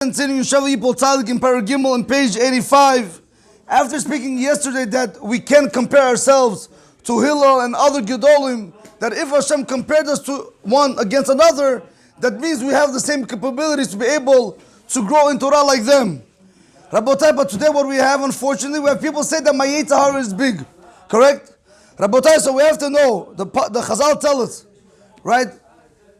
Continuing Shavu Yipol Tzadik in Paragimel on page 85. After speaking yesterday that we can't compare ourselves to Hillel and other Gedolim, that if Hashem compared us to one against another, that means we have the same capabilities to be able to grow in Torah like them. Rabotai, but today what we have, unfortunately, we have people say that my YETZER is big. Correct? Rabotai, so we have to know, the Chazal tell us, right?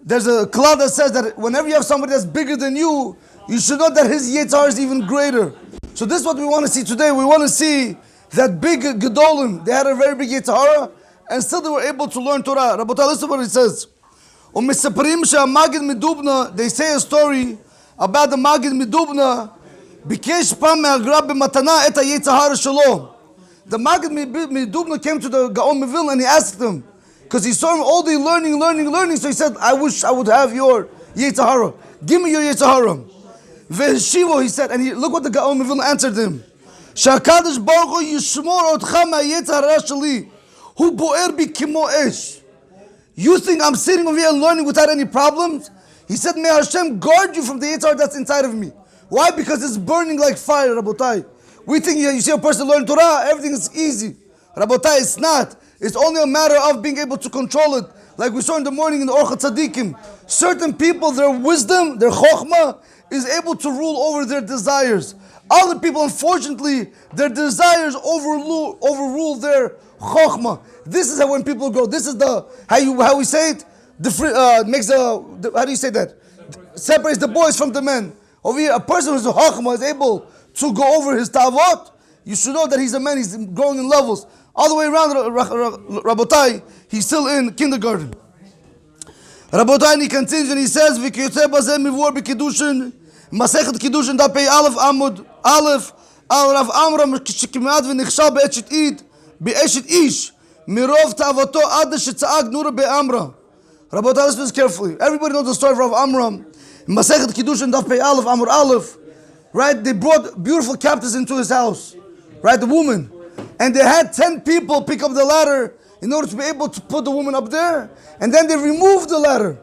There's a klal that says that whenever you have somebody that's bigger than you, you should know that his YETZER is even greater. So this is what we want to see today. We want to see that big Gedolim, they had a very big YETZER, and still they were able to learn Torah. Rabotai, listen what it says. They say a story about the Magid Midubna. The Magid Midubna came to the Gaon Mevil and he asked him, because he saw him all day learning. So he said, I wish I would have your YETZER. Give me your YETZER. Veshivo, he said, and look what the Gaon Mevil answered him. Shakadosh Baruch Hu yishmor otcha ma'YETZER sheli, hu bo'er bi kimo esh. You think I'm sitting over here learning without any problems? He said, may Hashem guard you from the YETZER that's inside of me. Why? Because it's burning like fire, Rabotai. We think you see a person learn Torah, everything is easy. Rabotai, it's not. It's only a matter of being able to control it. Like we saw in the morning in the Orcha Tzadikim. Certain people, their wisdom, their chokhmah, is able to rule over their desires. Other people, unfortunately, their desires overrule their chokhmah. This is how when people grow. This is how we say it. How do you say that? Separates the boys from the men. Over here, a person who's a chokhmah is able to go over his tavot. You should know that he's a man. He's growing in levels. All the way around, Rabotai, he's still in kindergarten. Rabotai, and he continues and he says, "V'kiyotze bazeh mivur b'kiddushin, Masechet Kiddushin dapei Aleph Amud Aleph al Rav Amram shekimad v'nichshal be'eshet ish mirov ta'avato ad shetza'ag nura be'amra." Rabotai, listen carefully. Everybody knows the story of Rav Amram. Masechet Kiddushin dapei Aleph Amud Aleph. Right? They brought beautiful captives into his house. Right? The woman. And they had 10 people pick up the ladder in order to be able to put the woman up there. And then they removed the ladder.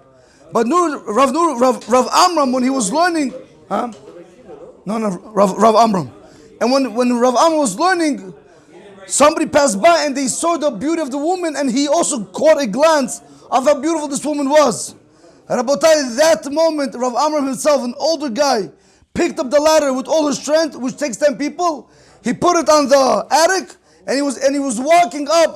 But Rav Amram, when he was learning, Rav Amram. And when Rav Amram was learning, somebody passed by and they saw the beauty of the woman, and he also caught a glance of how beautiful this woman was. And Rabotai, that moment, Rav Amram himself, an older guy, picked up the ladder with all his strength, which takes 10 people. He put it on the attic, and he was walking up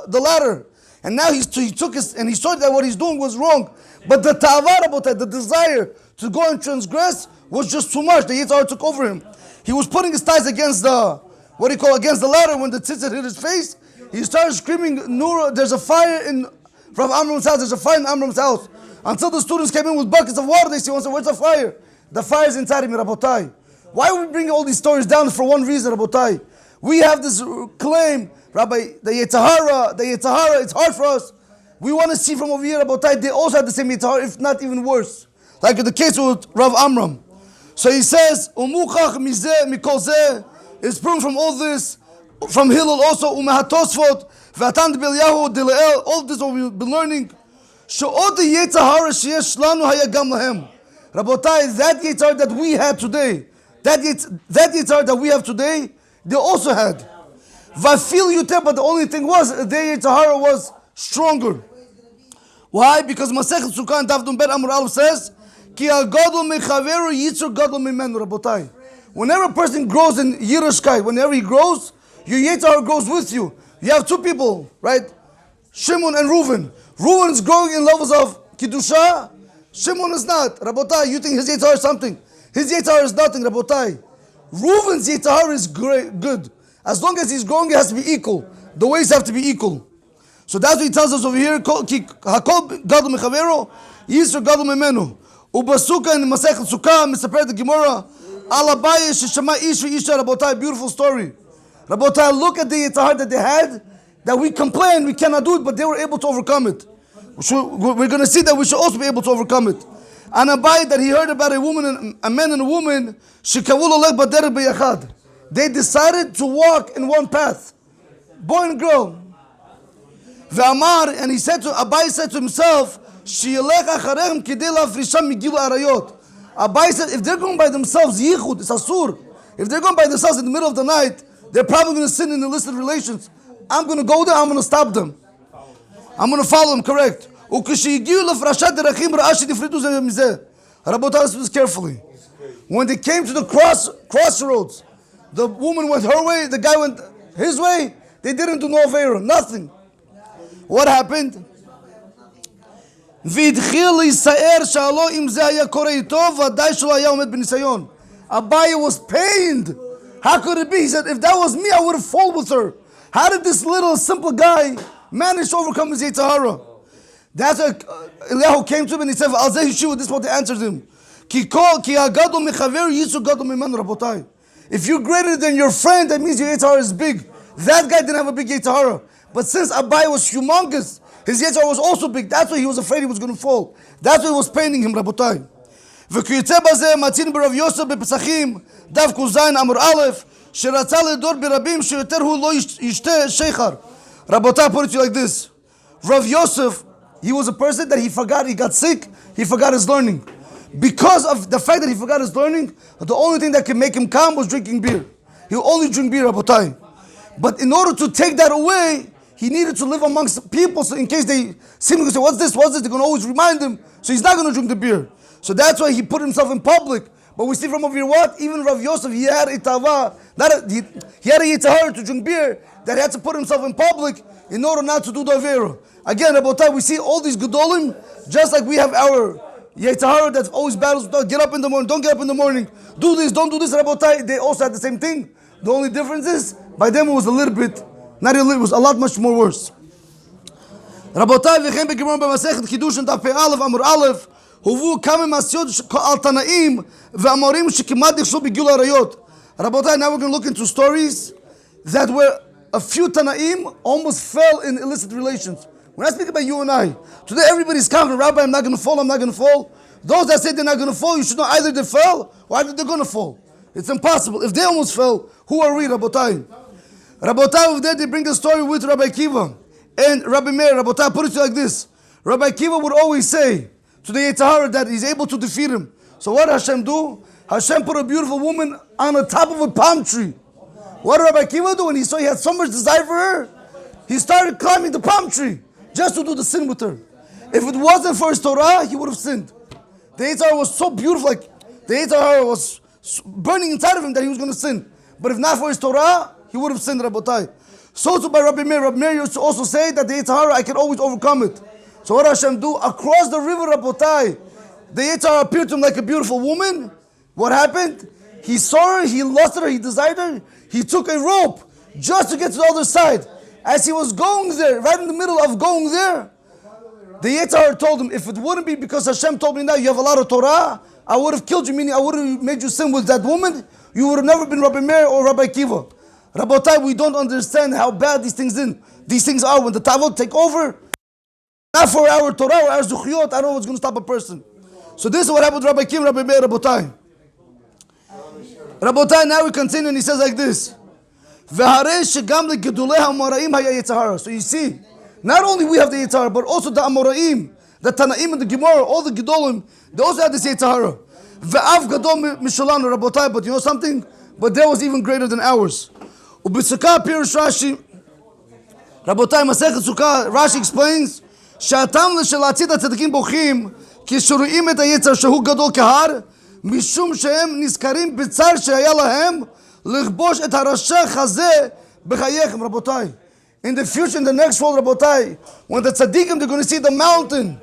the ladder. And now he took his, and he saw that what he's doing was wrong. But the ta'ava, the desire to go and transgress, was just too much. The YETZER took over him. He was putting his thighs against against the ladder. When the tzitzit hit his face, he started screaming, "Nura, there's a fire in Rav Amram's house. There's a fire in Amram's house." Until the students came in with buckets of water, they say, "Where's the fire?" The fire is inside of me, Rabotai. Why are we bringing all these stories down for one reason, Rabotai? We have this claim, Rabbi, the YETZER, it's hard for us. We want to see from over here, Rabotai, they also have the same YETZER, if not even worse. Like in the case with Rav Amram. So he says, Umuchach mizeh mikol zeh, it's proven from all this, from Hillel also, Umehatosfot, V'atan B'Eliyahu, Dileel, all this what we've been learning. She'od YETZER sheyesh lanu hayagam lahem. Rabotai, that YETZER that we had today, that YETZER that we have today, they also had. Vafil yuteh, but the only thing was, their YETZER was stronger. Why? Because Masechet Sukkah and Daf Bet Amud Aleph says, Ki al-gadol mechaveru yitzur gadol mimenu, Rabotai. Whenever a person grows in Yiddishkeit, whenever he grows, your YETZER grows with you. You have two people, right? Shimon and Reuven. Reuven is growing in levels of Kiddusha. Shimon is not. Rabotai, you think his YETZER is something. His YETZER is nothing, Rabotai. Reuven's YETZER is good. As long as he's growing, it has to be equal. The ways have to be equal. So that's what he tells us over here. Hakol gadol mechaveru, yisur gadol mimenu. Ubasuka in Masechet Sukkah, Misaper the Gemara, Alabaye sheshama ish v'isha, Rabotai, beautiful story. Rabotai, look at the YETZER that they had, that we complain, we cannot do it, but they were able to overcome it. We're going to see that we should also be able to overcome it. And Abai, that he heard about a man and a woman, they decided to walk in one path, boy and girl. And Abai said to himself, Abai said, if they're going by themselves, yichud, it's asur. If they're going by themselves in the middle of the night, they're probably going to sin in illicit relations. I'm going to go there, I'm going to stop them. I'm going to follow them, correct. Rabotai, listen carefully. When they came to the crossroads, the woman went her way, the guy went his way, they didn't do no avera, nothing. What happened? Abaye was pained. How could it be? He said, if that was me, I would have fallen with her. How did this little simple guy manage to overcome his YETZER? That's why Eliyahu came to him and he said, this is what they answered him. If you're greater than your friend, that means your YETZER is big. That guy didn't have a big YETZER. But since Abaye was humongous, his YETZER was also big. That's why he was afraid he was going to fall. That's what was paining him, Rabotai. וכיוצא בזה מצינו ברב יוסף בפסחים דף קוזין עמוד א' שרצה לדור ברבים שיותר הוא לא ישתה שיכר. Rabotai, put it to you like this. Rav Yosef, he was a person that he forgot, he got sick, he forgot his learning. Because of the fact that he forgot his learning, the only thing that could make him calm was drinking beer. He would only drink beer, Rabotai. But in order to take that away, he needed to live amongst people, so in case they see him and say, what's this, they're going to always remind him, so he's not going to drink the beer. So that's why he put himself in public. But we see from over here what? Even Rav Yosef, he had a tava, he had a YETZER to drink beer, that he had to put himself in public in order not to do the avera. Again, Rabotai, we see all these gedolim, just like we have our YETZER that always battles, get up in the morning, don't get up in the morning, do this, don't do this, Rabotai. They also had the same thing. The only difference is, by them it was a little bit, not a little, it was a lot much more worse. Rabotai, וכן בגמרא במסכת קידושין דף פ"א עמוד א' הובאו כמה מעשיות על תנאים ואמורים שכמעט נכשלו בגילוי עריות. Rabotai, now we're going to look into stories that were a few Tanaim almost fell in illicit relations. When I speak about you and I, today everybody's confident, Rabbi, I'm not going to fall, I'm not going to fall. Those that say they're not going to fall, you should know either they fell or either they're going to fall. It's impossible. If they almost fell, who are we, Rabotai? Rabotai, over there they bring the story with Rabbi Kiva and Rabbi Meir. Rabotai, put it like this. Rabbi Kiva would always say to the YETZER that he's able to defeat him. So what did Hashem do? Hashem put a beautiful woman on the top of a palm tree. What did Rabbi Kiva do? When he saw he had so much desire for her, he started climbing the palm tree just to do the sin with her. If it wasn't for his Torah, he would have sinned. The YETZER was so beautiful, like the YETZER was burning inside of him that he was going to sin. But if not for his Torah, he would have sinned, Rabotai. So too by Rabbi Meir. Rabbi Meir used to also say that the YETZER, I can always overcome it. So what does Hashem do? Across the river, Rabotai, the YETZER appeared to him like a beautiful woman. What happened? He saw her, he lusted her, he desired her. He took a rope just to get to the other side. As he was going there, right in the middle of going there, the YETZER told him, if it wouldn't be because Hashem told me now you have a lot of Torah, I would have killed you, meaning I would have made you sin with that woman. You would have never been Rabbi Meir or Rabbi Kiva. Rabotai, we don't understand how bad these things are when the Tavot take over. Not for our Torah or our Zuchiyot, I don't know what's going to stop a person. So this is what happened to Rabbi Kiva, Rabbi Meir, Rabotai. Rabotai, now we continue and he says like this. So you see, not only we have the YETZER, but also the Amoraim, the Tanaim and the Gemara, all the Gedolim, they also had this YETZER. Rabotai, but you know something? But there was even greater than ours. Ubisukkah Pirush Rashi, Rabotai, Masechet Sukkah, Rashi explains, שהטעם לשלהצית הצדיקים בוכים, כי שרואים את היצר שהוא גדול כהר, משום שהם נזכרים בצער שהיה להם, לכבוש את הרשע חזה בחייכם, רבותיי. In the future, in the next world, רבותיי, when the tzaddikim, they're going to see the mountain,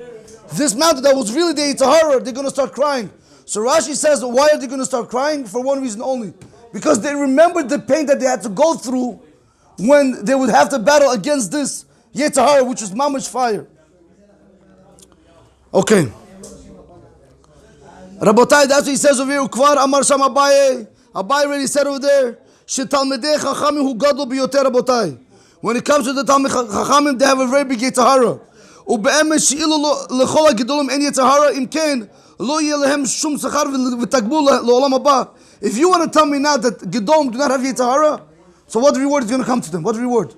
this mountain that was really the YETZER, they're going to start crying. So Rashi says, why are they going to start crying? For one reason only. Because they remembered the pain that they had to go through when they would have to battle against this YETZER, which is mamish fire. Okay. Rabotai, that's what he says over here. Ukvar Amar Sham Abaye. Abaye already said over there. Shetalmidei Chachamim hu gadol biyoter, Rabotai. When it comes to the Talmid Chachamim, they have a very big YETZER. Ube'emes she'ilu lechol hagedolim en YETZER im ken lo yeh lehem shum sachar v'tagbul le'olam haba. If you want to tell me now that gedolim do not have YETZER, so what reward is going to come to them? What reward?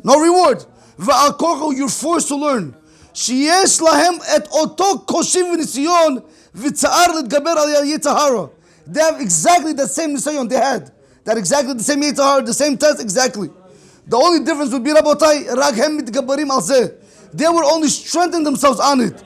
No reward. V'al korcho, you're forced to learn. שיש להם את אותו קושי וניסיון v'tza'ar l'tgaber al YETZER HARA. They have exactly the same nisayon they had. That exactly the same YETZER HARA, the same test, exactly. The only difference would be, Rabotai, Rag hem mitgabarim al zeh. They were only strengthening themselves on it.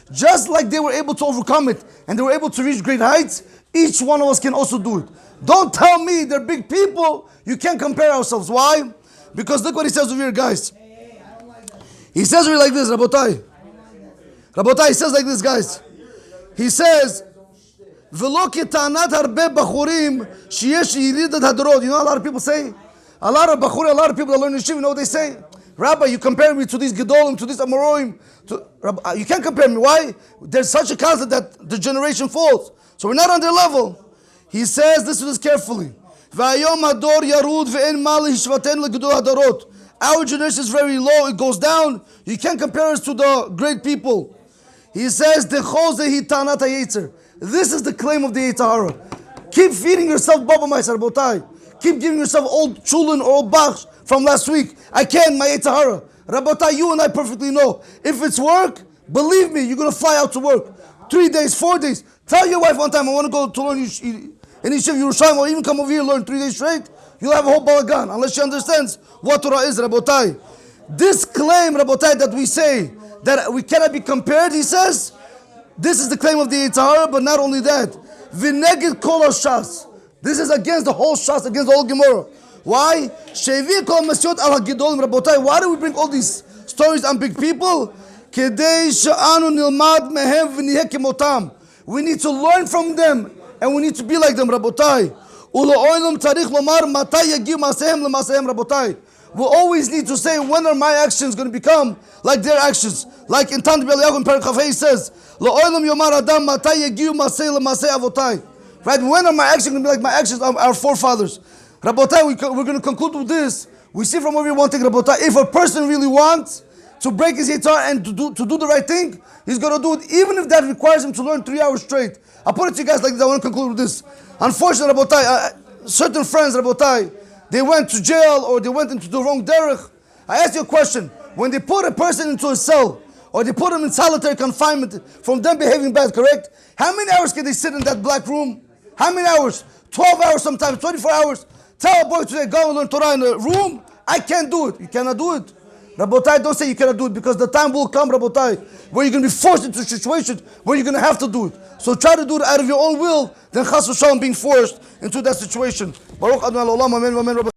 Just like they were able to overcome it and they were able to reach great heights, each one of us can also do it. Don't tell me they're big people. You can't compare ourselves. Why? Because look what he says over here, guys. He says over like this, Rabotai. Rabotai, he says like this, guys. He says, "V'lo ketanat harbe bachurim sheyesh yiridat hadrot." You know, a lot of people say, a lot of people that learn yeshiva, you know what they say? Rabbi, you compare me to these gedolim, to these amorim. You can't compare me. Why? There's such a concept that the generation falls. So we're not on their level. He says, listen to this carefully. Our generation is very low, it goes down. You can't compare us to the great people. He says, this is the claim of the YETZER HARA. Keep feeding yourself Baba Meiser Rabotai. Keep giving yourself old chulun or old bach from last week. I can, my YETZER HARA. Rabotai, you and I perfectly know. If it's work, believe me, you're going to fly out to work. 3 days, 4 days. Tell your wife one time, I want to go to learn in Yeshiva Yerushalayim, or even come over here and learn 3 days straight. You'll have a whole balagan, unless she understands what Torah is, Rabotai. This claim, Rabotai, that we say, that we cannot be compared, he says, this is the claim of the YETZER HARA, but not only that. V'neged kol hashas. This is against the whole Shas, against the whole Gemara. Why? Why do we bring all these stories on big people? We need to learn from them and we need to be like them, Rabotai. We'll always need to say, when are my actions going to become like their actions? Like in Tan B'Eliyahu in Perek he says, right? When are my actions going to be like my actions of our forefathers? Rabotai, we're going to conclude with this. We see from over here one thing, Rabotai. If a person really wants to break his YETZER and to do the right thing, he's going to do it, even if that requires him to learn 3 hours straight. I'll put it to you guys like this. I want to conclude with this. Unfortunately, Rabotai, certain friends, Rabotai, they went to jail or they went into the wrong derech. I ask you a question. When they put a person into a cell or they put him in solitary confinement from them behaving bad, correct? How many hours can they sit in that black room? How many hours? 12 hours sometimes, 24 hours. Tell a boy today, go and learn Torah in a room. I can't do it. You cannot do it. Rabotai, don't say you cannot do it, because the time will come, Rabotai, where you're going to be forced into a situation where you're going to have to do it. So try to do it out of your own will, then chas v'shalom being forced into that situation. Baruch Adonai Olam, amen, amen.